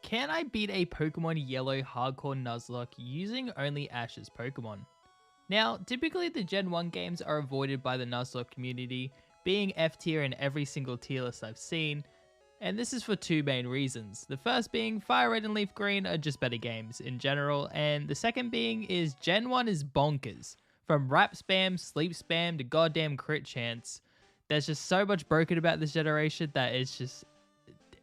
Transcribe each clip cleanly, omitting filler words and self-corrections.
Can I beat a Pokemon Yellow hardcore Nuzlocke using only Ash's Pokemon? Now, typically the Gen 1 games are avoided by the Nuzlocke community, being F tier in every single tier list I've seen, and this is for two main reasons. The first being Fire Red and Leaf Green are just better games in general, and the second being is Gen 1 is bonkers. From rap spam, sleep spam, to goddamn crit chance, there's just so much broken about this generation that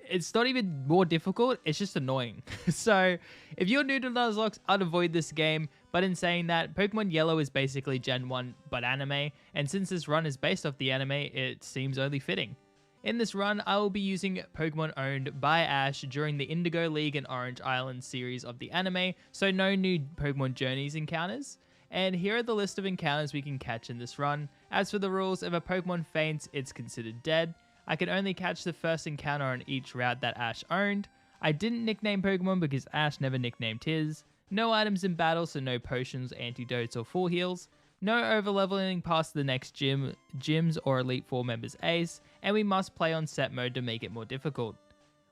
it's not even more difficult, it's just annoying. So, if you're new to Nuzlocke, I'd avoid this game, but in saying that, Pokemon Yellow is basically Gen 1 but anime, and since this run is based off the anime, it seems only fitting. In this run, I will be using Pokemon owned by Ash during the Indigo League and Orange Island series of the anime, so no new Pokemon Journeys encounters. And here are the list of encounters we can catch in this run. As for the rules, if a Pokemon faints, it's considered dead. I can only catch the first encounter on each route that Ash owned. I didn't nickname Pokemon because Ash never nicknamed his. No items in battle, so no potions, antidotes, or full heals. No overleveling past the next gyms or Elite Four members ace, and we must play on set mode to make it more difficult.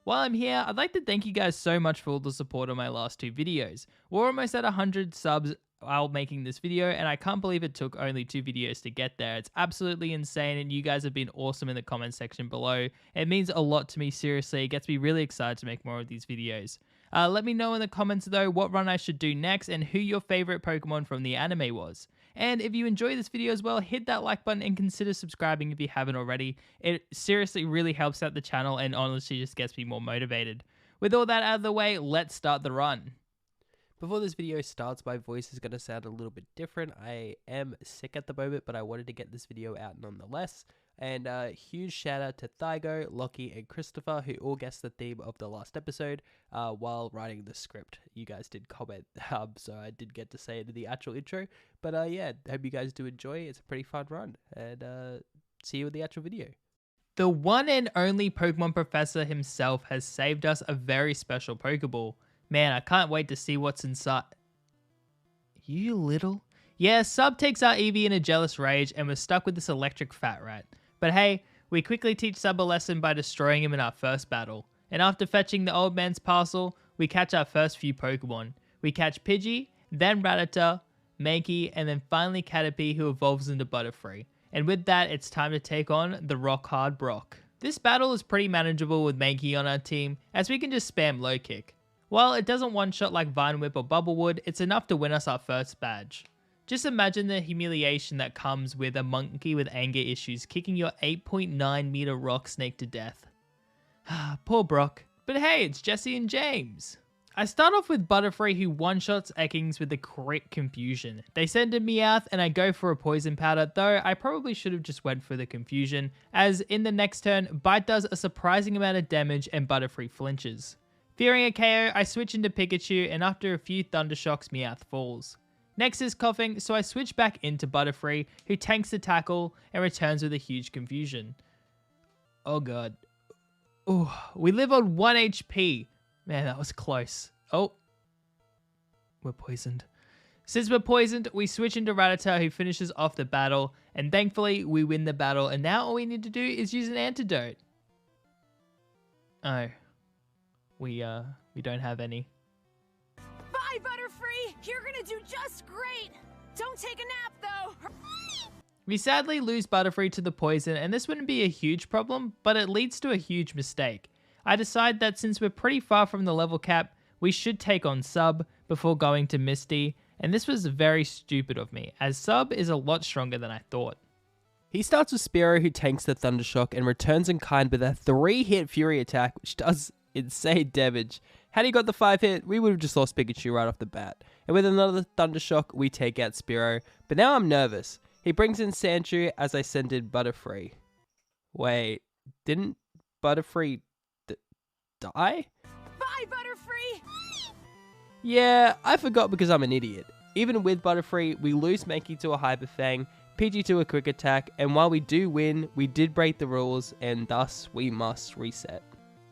While I'm here, I'd like to thank you guys so much for all the support on my last two videos. We're almost at 100 subs while making this video, and I can't believe it took only 2 videos to get there. It's absolutely insane, and you guys have been awesome in the comment section below. It means a lot to me, seriously. It gets me really excited to make more of these videos. Let me know in the comments though what run I should do next and who your favorite Pokemon from the anime was. And if you enjoyed this video as well, hit that like button and consider subscribing if you haven't already. It seriously really helps out the channel and honestly just gets me more motivated. With all that out of the way, let's start the run. Before this video starts, my voice is going to sound a little bit different. I am sick at the moment, but I wanted to get this video out nonetheless. And huge shout out to Thygo, Lockie, and Christopher, who all guessed the theme of the last episode while writing the script. You guys did comment, so I did get to say it in the actual intro. But yeah, hope you guys do enjoy. It's a pretty fun run, and see you in the actual video. The one and only Pokemon Professor himself has saved us a very special Pokeball. Man, I can't wait to see what's inside. You little... Yeah, Sub takes out Eevee in a jealous rage and we're stuck with this electric fat rat. But hey, we quickly teach Sub a lesson by destroying him in our first battle. And after fetching the old man's parcel, we catch our first few Pokemon. We catch Pidgey, then Rattata, Mankey, and then finally Caterpie, who evolves into Butterfree. And with that, it's time to take on the Rock Hard Brock. This battle is pretty manageable with Mankey on our team, as we can just spam low kick. While it doesn't one-shot like Vine Whip or Bubblewood, it's enough to win us our first badge. Just imagine the humiliation that comes with a monkey with anger issues kicking your 8.9 meter rock snake to death. Poor Brock. But hey, it's Jesse and James. I start off with Butterfree, who one-shots Ekans with the crit confusion. They send a Meowth and I go for a poison powder, though I probably should have just went for the confusion, as in the next turn, Bite does a surprising amount of damage and Butterfree flinches. Fearing a KO, I switch into Pikachu, and after a few Thundershocks, Meowth falls. Next is Coughing, so I switch back into Butterfree, who tanks the tackle and returns with a huge confusion. Oh god. Ooh, we live on 1 HP. Man, that was close. Oh. We're poisoned. Since we're poisoned, we switch into Rattata, who finishes off the battle, and thankfully, we win the battle, and now all we need to do is use an antidote. Oh. We don't have any. Bye, Butterfree! You're gonna do just great! Don't take a nap, though! We sadly lose Butterfree to the poison, and this wouldn't be a huge problem, but it leads to a huge mistake. I decide that since we're pretty far from the level cap, we should take on Sub before going to Misty, and this was very stupid of me, as Sub is a lot stronger than I thought. He starts with Spearow, who tanks the Thundershock and returns in kind with a 3-hit Fury attack, which does insane damage. Had he got the 5-hit, we would have just lost Pikachu right off the bat. And with another Thundershock, we take out Spearow. But now I'm nervous. He brings in Sandshrew as I send in Butterfree. Wait, didn't Butterfree die? Bye, Butterfree! Yeah, I forgot because I'm an idiot. Even with Butterfree, we lose Mankey to a Hyper Fang, Pidgey to a Quick Attack, and while we do win, we did break the rules, and thus we must reset.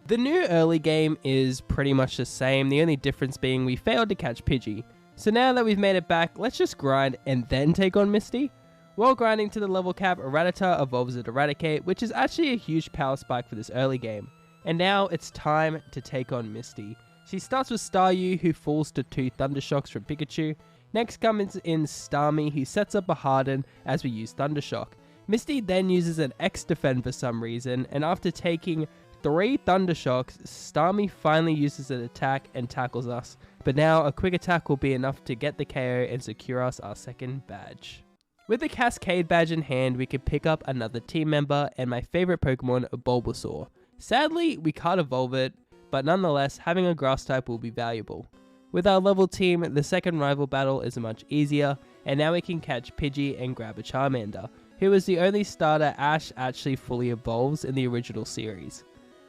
The new early game is pretty much the same, the only difference being we failed to catch Pidgey. So now that we've made it back, let's just grind and then take on Misty. While grinding to the level cap, Rattata evolves into Eradicate, which is actually a huge power spike for this early game. And now it's time to take on Misty. She starts with Staryu, who falls to 2 Thundershocks from Pikachu. Next comes in Starmie, who sets up a Harden as we use Thundershock. Misty then uses an X-Defend for some reason, and after taking 3 Thundershocks, Starmie finally uses an attack and tackles us. But now a quick attack will be enough to get the KO and secure us our second badge. With the Cascade badge in hand, we can pick up another team member and my favorite Pokemon, Bulbasaur. Sadly, we can't evolve it, but nonetheless, having a grass type will be valuable. With our level team, the second rival battle is much easier, and now we can catch Pidgey and grab a Charmander, who is the only starter Ash actually fully evolves in the original series.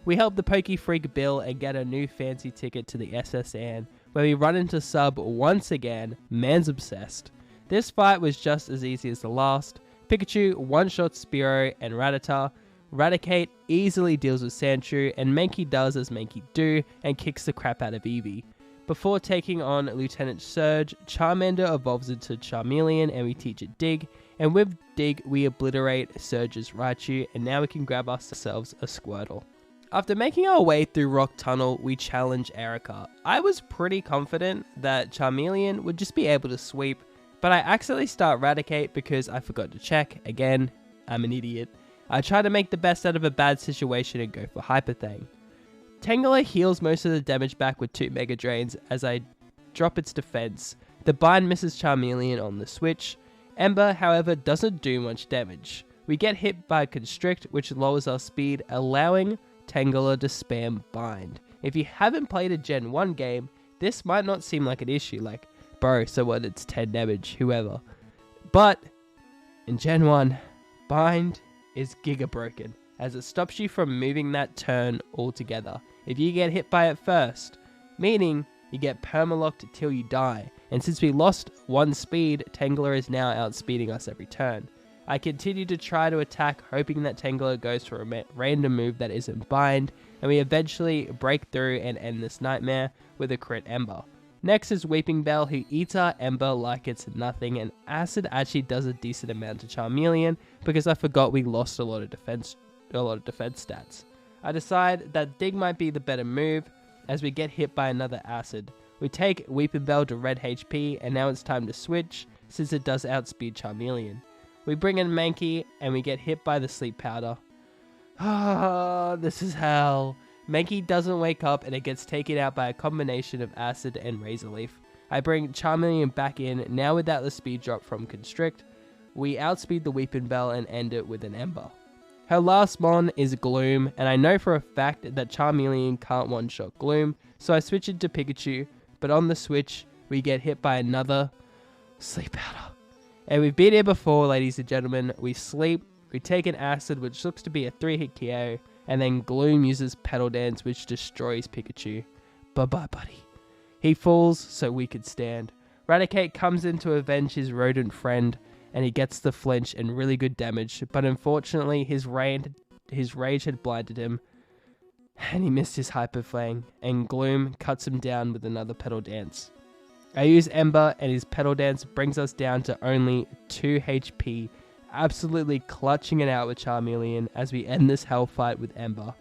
We help the Poke Freak Bill and get a new fancy ticket to the SS Anne, where we run into Sub once again. Man's obsessed. This fight was just as easy as the last. Pikachu one-shots Spearow and Rattata. Raticate easily deals with Sandshrew, and Mankey does as Mankey do and kicks the crap out of Eevee. Before taking on Lieutenant Surge, Charmander evolves into Charmeleon and we teach it Dig, and with Dig we obliterate Surge's Raichu, and now we can grab ourselves a Squirtle. After making our way through Rock Tunnel, we challenge Erica. I was pretty confident that Charmeleon would just be able to sweep, but I accidentally start Raticate because I forgot to check. Again, I'm an idiot. I try to make the best out of a bad situation and go for Hyper Thing. Tangela heals most of the damage back with 2 Mega Drains as I drop its defense. The bind misses Charmeleon on the switch. Ember, however, doesn't do much damage. We get hit by Constrict, which lowers our speed, allowing Tangela to spam bind. If you haven't played a Gen 1 game, this might not seem like an issue, like, bro, so what, it's 10 damage, whoever. But, in Gen 1, bind is giga broken, as it stops you from moving that turn altogether if you get hit by it first, meaning you get permalocked till you die, and since we lost 1 speed, Tangela is now outspeeding us every turn. I continue to try to attack, hoping that Tangela goes for a random move that isn't bind, and we eventually break through and end this nightmare with a crit Ember. Next is Weeping Bell, who eats our Ember like it's nothing, and Acid actually does a decent amount to Charmeleon because I forgot we lost a lot of defense stats. I decide that Dig might be the better move as we get hit by another Acid. We take Weeping Bell to red HP, and now it's time to switch since it does outspeed Charmeleon. We bring in Mankey and we get hit by the Sleep Powder. Ah, this is hell. Mankey doesn't wake up and it gets taken out by a combination of Acid and Razor Leaf. I bring Charmeleon back in, now without the speed drop from Constrict. We outspeed the Weeping Bell and end it with an Ember. Her last mon is Gloom, and I know for a fact that Charmeleon can't one-shot Gloom, so I switch it to Pikachu, but on the switch, we get hit by another Sleep Powder. And we've been here before, ladies and gentlemen. We sleep, we take an Acid, which looks to be a 3-hit KO, and then Gloom uses Petal Dance, which destroys Pikachu. Bye-bye, buddy. He falls so we could stand. Raticate comes in to avenge his rodent friend, and he gets the flinch and really good damage, but unfortunately his rage had blinded him, and he missed his Hyper Fang, and Gloom cuts him down with another Petal Dance. I use Ember, and his Petal Dance brings us down to only 2 HP, absolutely clutching it out with Charmeleon as we end this hell fight with Ember.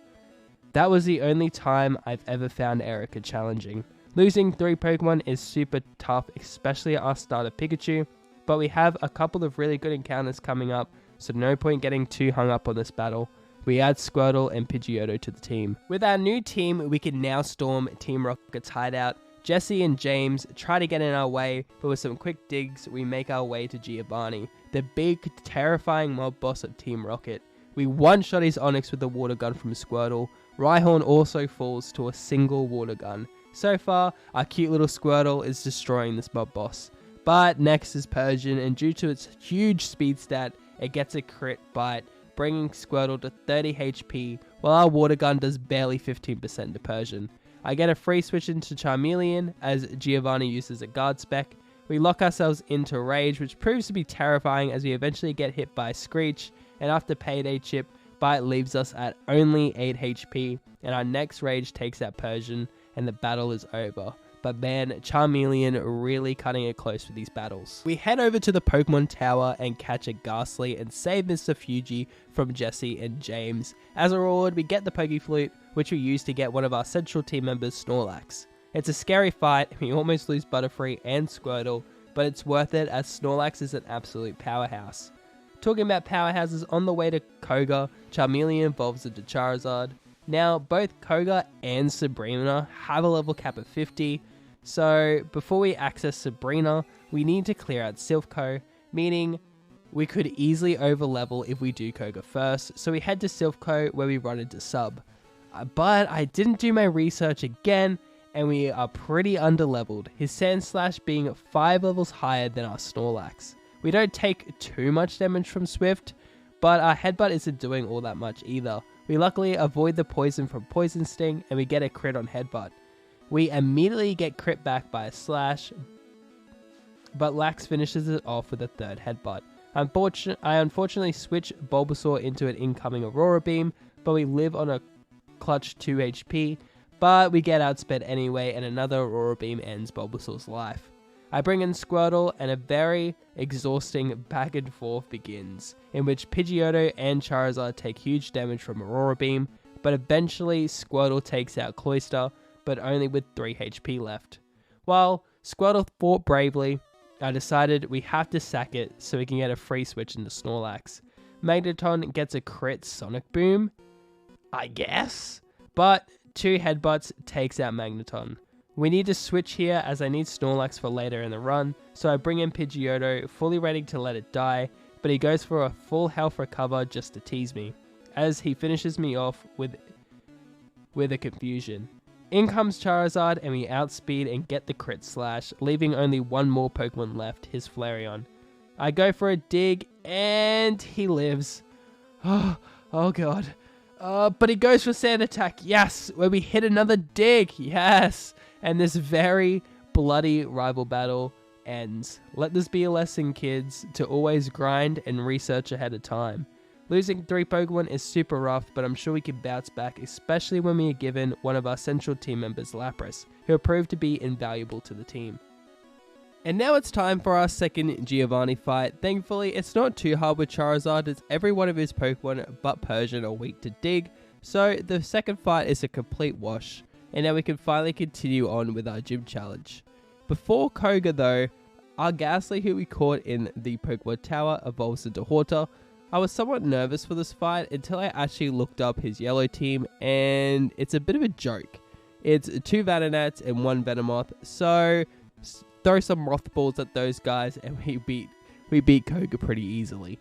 That was the only time I've ever found Erica challenging. Losing 3 Pokemon is super tough, especially our starter Pikachu, but we have a couple of really good encounters coming up, so no point getting too hung up on this battle. We add Squirtle and Pidgeotto to the team. With our new team, we can now storm Team Rocket's hideout. Jesse and James try to get in our way, but with some quick digs, we make our way to Giovanni, the big, terrifying mob boss of Team Rocket. We one-shot his Onix with a water gun from Squirtle. Rhyhorn also falls to a single water gun. So far, our cute little Squirtle is destroying this mob boss. But next is Persian, and due to its huge speed stat, it gets a crit bite, bringing Squirtle to 30 HP, while our water gun does barely 15% to Persian. I get a free switch into Charmeleon as Giovanni uses a guard spec. We lock ourselves into Rage, which proves to be terrifying as we eventually get hit by Screech, and after Payday Chip, Bite leaves us at only 8 HP, and our next Rage takes out Persian, and the battle is over. But man, Charmeleon really cutting it close for these battles. We head over to the Pokemon Tower and catch a Ghastly and save Mr. Fuji from Jesse and James. As a reward, we get the Pokeflute, which we use to get one of our central team members, Snorlax. It's a scary fight, we almost lose Butterfree and Squirtle, but it's worth it as Snorlax is an absolute powerhouse. Talking about powerhouses, on the way to Koga, Charmeleon evolves into Charizard. Now, both Koga and Sabrina have a level cap of 50, so before we access Sabrina, we need to clear out Silphco, meaning we could easily overlevel if we do Koga first, so we head to Silphco where we run into Sub. But I didn't do my research again, and we are pretty underleveled, his Sandslash being 5 levels higher than our Snorlax. We don't take too much damage from Swift, but our Headbutt isn't doing all that much either. We luckily avoid the poison from Poison Sting, and we get a crit on Headbutt. We immediately get crit back by a Slash, but Lax finishes it off with a third Headbutt. I unfortunately switch Bulbasaur into an incoming Aurora Beam, but we live on a clutch 2 HP, but we get outsped anyway, and another Aurora Beam ends Bulbasaur's life. I bring in Squirtle, and a very exhausting back and forth begins, in which Pidgeotto and Charizard take huge damage from Aurora Beam, but eventually Squirtle takes out Cloister, but only with 3 HP left. While Squirtle fought bravely, I decided we have to sack it so we can get a free switch into Snorlax. Magneton gets a crit Sonic Boom, I guess, but 2 Headbutts takes out Magneton. We need to switch here as I need Snorlax for later in the run, so I bring in Pidgeotto, fully ready to let it die, but he goes for a full health recover just to tease me, as he finishes me off with a confusion. In comes Charizard, and we outspeed and get the crit slash, leaving only one more Pokemon left, his Flareon. I go for a dig, and he lives. Oh god. But he goes for Sand Attack, yes, where we hit another dig, yes. And this very bloody rival battle ends. Let this be a lesson, kids, to always grind and research ahead of time. Losing 3 Pokemon is super rough, but I'm sure we can bounce back, especially when we are given one of our central team members, Lapras, who proved to be invaluable to the team. And now it's time for our second Giovanni fight. Thankfully, it's not too hard with Charizard, as every one of his Pokemon but Persian are weak to dig, so the second fight is a complete wash. And now we can finally continue on with our gym challenge. Before Koga though, our Ghastly who we caught in the Pokemon Tower evolves into Haunter. I was somewhat nervous for this fight until I actually looked up his yellow team, and it's a bit of a joke. It's 2 Venonats and 1 Venomoth, so throw some Mothballs at those guys and we beat Koga pretty easily.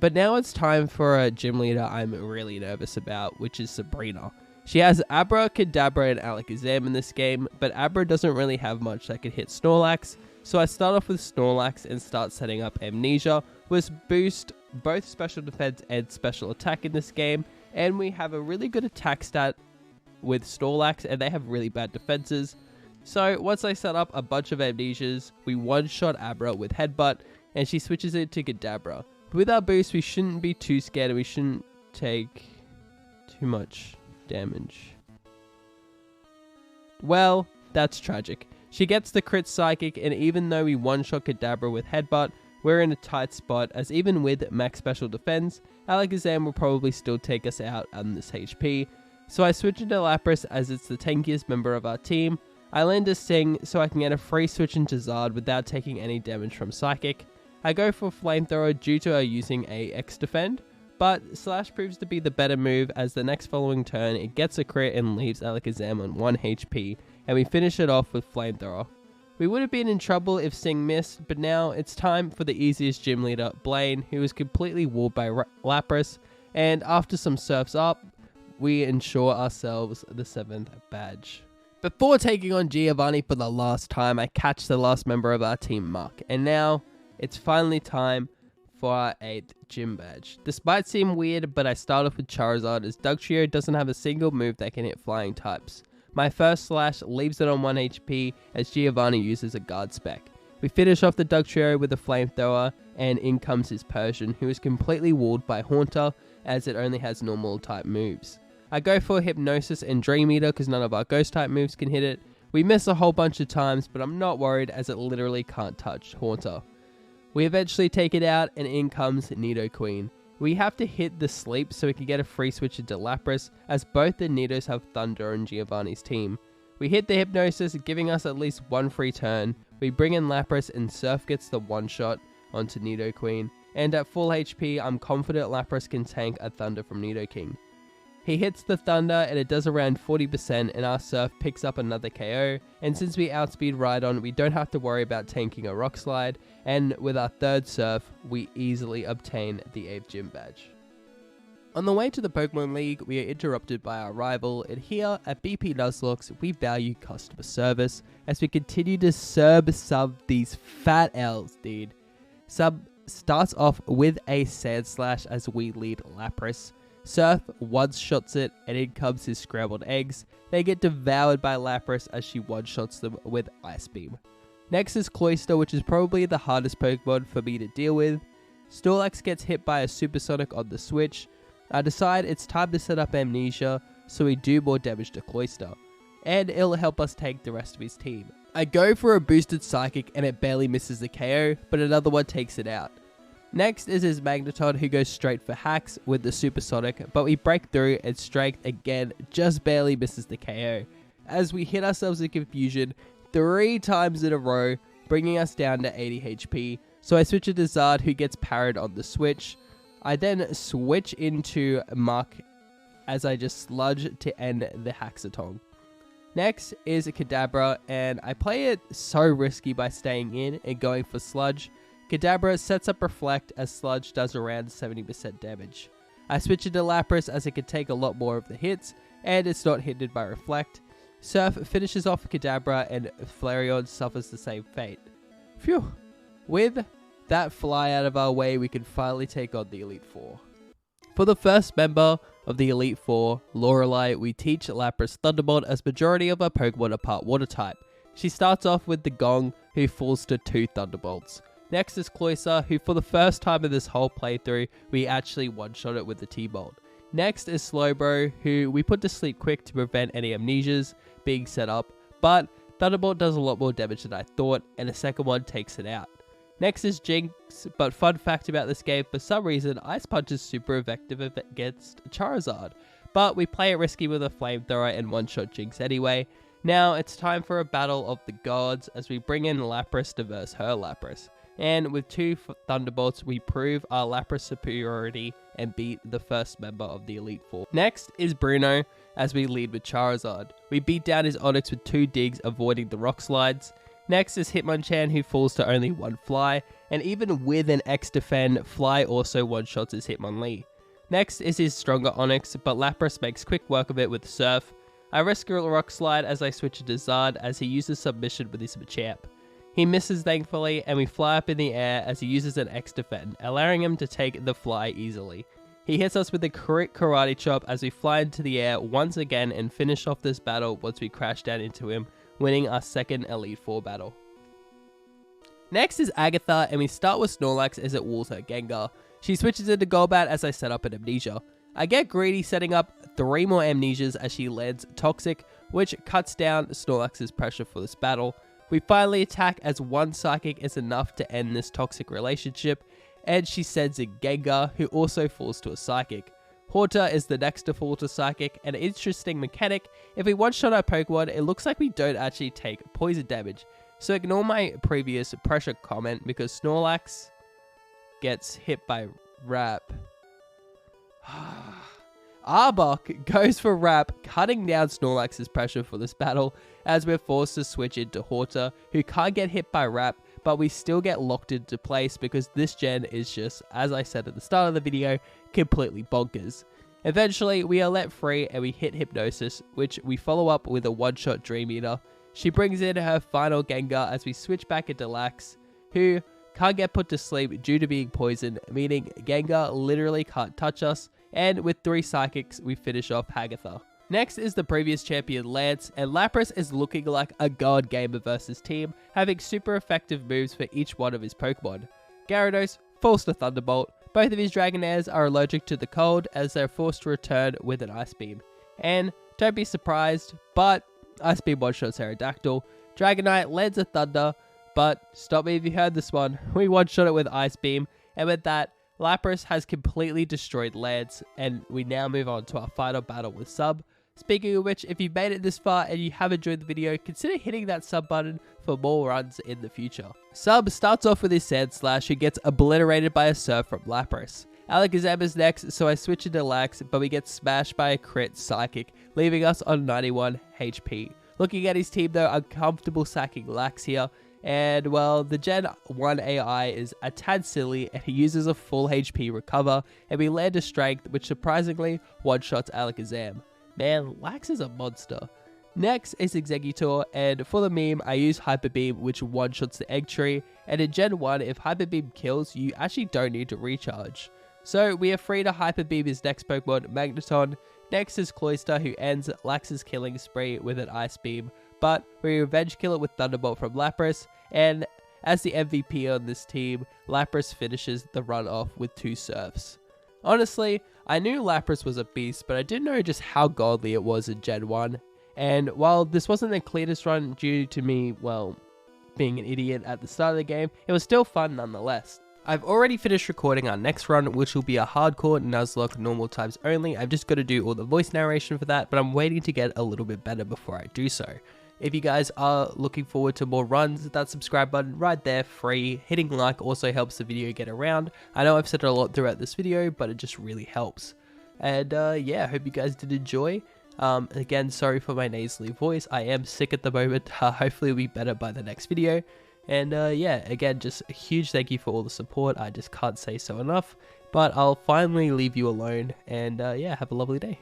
But now it's time for a gym leader I'm really nervous about, which is Sabrina. She has Abra, Kadabra, and Alakazam in this game, but Abra doesn't really have much that can hit Snorlax, so I start off with Snorlax and start setting up Amnesia, which boost both special defense and special attack in this game, and we have a really good attack stat with Snorlax, and they have really bad defenses. So once I set up a bunch of Amnesias, we one-shot Abra with Headbutt, and she switches it to Kadabra. With our boost, we shouldn't be too scared, and we shouldn't take too much damage. Well, that's tragic. She gets the crit Psychic, and even though we one-shot Kadabra with Headbutt, we're in a tight spot, as even with max special defense, Alakazam will probably still take us out on this HP. So I switch into Lapras as it's the tankiest member of our team. I land a Sting so I can get a free switch into Zard without taking any damage from Psychic. I go for Flamethrower due to her using a X-Defend, but Slash proves to be the better move as the next following turn it gets a crit and leaves Alakazam on 1 HP, and we finish it off with Flamethrower. We would have been in trouble if Sting missed, but now it's time for the easiest gym leader, Blaine, who is completely walled by Lapras, and after some surfs up, we ensure ourselves the 7th badge. Before taking on Giovanni for the last time, I catch the last member of our team, Mark, and now it's finally time for our 8th gym badge. This might seem weird, but I start off with Charizard as Dugtrio doesn't have a single move that can hit flying types. My first slash leaves it on 1 HP as Giovanni uses a guard spec. We finish off the Dugtrio with a Flamethrower, and in comes his Persian, who is completely walled by Haunter as it only has normal type moves. I go for Hypnosis and Dream Eater because none of our ghost type moves can hit it. We miss a whole bunch of times, but I'm not worried as it literally can't touch Haunter. We eventually take it out, and in comes Nidoqueen. We have to hit the sleep so we can get a free switch into Lapras, as both the Nidos have Thunder on Giovanni's team. We hit the Hypnosis, giving us at least one free turn. We bring in Lapras and Surf gets the one-shot onto Nidoqueen. And at full HP, I'm confident Lapras can tank a Thunder from Nidoking. He hits the Thunder and it does around 40% and our Surf picks up another KO. And since we outspeed Rhydon, we don't have to worry about tanking a Rock Slide. And with our third Surf, we easily obtain the 8th Gym Badge. On the way to the Pokemon League, we are interrupted by our rival, and here at BP Nuzlocke, we value customer service as we continue to sub these fat L's, dude. Sub starts off with a Sand Slash as we lead Lapras. Surf one-shots it, and in comes his scrambled eggs. They get devoured by Lapras as she one-shots them with Ice Beam. Next is Cloister, which is probably the hardest Pokemon for me to deal with. Snorlax gets hit by a Supersonic on the switch. I decide it's time to set up Amnesia, so we do more damage to Cloister, and it'll help us tank the rest of his team. I go for a boosted Psychic and it barely misses the KO, but another one takes it out. Next is his Magneton, who goes straight for hacks with the Supersonic, but we break through and Strength again just barely misses the KO, as we hit ourselves in confusion 3 times in a row, bringing us down to 80 HP, so I switch to Zard, who gets parried on the switch. I then switch into Muck as I just sludge to end the Haxatong. Next is Kadabra, and I play it so risky by staying in and going for Sludge. Kadabra sets up Reflect as Sludge does around 70% damage. I switch into Lapras as it can take a lot more of the hits, and it's not hindered by Reflect. Surf finishes off Kadabra and Flareon suffers the same fate. Phew. With that fly out of our way, we can finally take on the Elite Four. For the first member of the Elite Four, Lorelei, we teach Lapras Thunderbolt as majority of our Pokemon are part Water type. She starts off with the Gong, who falls to 2 Thunderbolts. Next is Cloister, who for the first time in this whole playthrough, we actually one-shot it with the T-Bolt. Next is Slowbro, who we put to sleep quick to prevent any amnesias being set up, but Thunderbolt does a lot more damage than I thought, and a second one takes it out. Next is Jinx, but fun fact about this game, for some reason, Ice Punch is super effective against Charizard, but we play it risky with a Flamethrower and one-shot Jinx anyway. Now, it's time for a battle of the gods, as we bring in Lapras to verse her Lapras. And with 2 Thunderbolts, we prove our Lapras superiority and beat the first member of the Elite Four. Next is Bruno, as we lead with Charizard. We beat down his Onix with 2 digs, avoiding the Rock Slides. Next is Hitmonchan, who falls to only 1 Fly, and even with an X-Defend, Fly also one-shots his Hitmonlee. Next is his stronger Onix, but Lapras makes quick work of it with Surf. I risk a Rock Slide as I switch to Zard as he uses Submission with his Machamp. He misses thankfully, and we fly up in the air as he uses an X-Defend, allowing him to take the Fly easily. He hits us with a crit Karate Chop as we fly into the air once again and finish off this battle once we crash down into him, winning our second Elite Four battle. Next is Agatha, and we start with Snorlax as it walls her Gengar. She switches into Golbat as I set up an Amnesia. I get greedy setting up 3 more Amnesias as she lands Toxic, which cuts down Snorlax's pressure for this battle. We finally attack as 1 Psychic is enough to end this toxic relationship, and she sends in Gengar, who also falls to a Psychic. Haunter is the next to fall to Psychic, an interesting mechanic. If we one-shot our Pokemon, it looks like we don't actually take poison damage. So ignore my previous pressure comment because Snorlax gets hit by Wrap. Arbok goes for Wrap, cutting down Snorlax's pressure for this battle, as we're forced to switch into Haunter, who can't get hit by Wrap, but we still get locked into place because this gen is just, as I said at the start of the video, completely bonkers. Eventually, we are let free and we hit Hypnosis, which we follow up with a one-shot Dream Eater. She brings in her final Gengar as we switch back into Lax, who can't get put to sleep due to being poisoned, meaning Gengar literally can't touch us, and with 3 Psychics, we finish off Agatha. Next is the previous champion Lance, and Lapras is looking like a god gamer versus team, having super effective moves for each one of his Pokemon. Gyarados falls to Thunderbolt. Both of his Dragonairs are allergic to the cold as they're forced to return with an Ice Beam. And don't be surprised, but Ice Beam one-shots Aerodactyl. Dragonite lands a Thunder, but stop me if you heard this one. We one-shot it with Ice Beam, and with that, Lapras has completely destroyed Lance, and we now move on to our final battle with Sub. Speaking of which, if you made it this far and you have enjoyed the video, consider hitting that sub button for more runs in the future. Sub starts off with his Sand Slash, who gets obliterated by a Surf from Lapras. Alakazam is next, so I switch into Lax, but we get smashed by a crit Psychic, leaving us on 91 HP. Looking at his team though, I'm comfortable sacking Lax here, and well, the Gen 1 AI is a tad silly and he uses a full HP recover, and we land a Strength, which surprisingly one-shots Alakazam. Man, Lax is a monster. Next is Exeggutor, and for the meme, I use Hyper Beam, which one-shots the Egg Tree, and in Gen 1, if Hyper Beam kills, you actually don't need to recharge. So we are free to Hyper Beam his next Pokemon, Magneton. Next is Cloister, who ends Lax's killing spree with an Ice Beam, but we revenge kill it with Thunderbolt from Lapras, and as the MVP on this team, Lapras finishes the run off with 2 Surfs. Honestly, I knew Lapras was a beast, but I didn't know just how godly it was in Gen 1. And while this wasn't the cleanest run due to me, well, being an idiot at the start of the game, it was still fun nonetheless. I've already finished recording our next run, which will be a hardcore Nuzlocke normal times only. I've just got to do all the voice narration for that, but I'm waiting to get a little bit better before I do so. If you guys are looking forward to more runs, that subscribe button right there, free. Hitting like also helps the video get around. I know I've said it a lot throughout this video, but it just really helps. And yeah, I hope you guys did enjoy. Again, sorry for my nasally voice. I am sick at the moment. Hopefully it'll be better by the next video. And yeah, again, just a huge thank you for all the support. I just can't say so enough. But I'll finally leave you alone. And yeah, have a lovely day.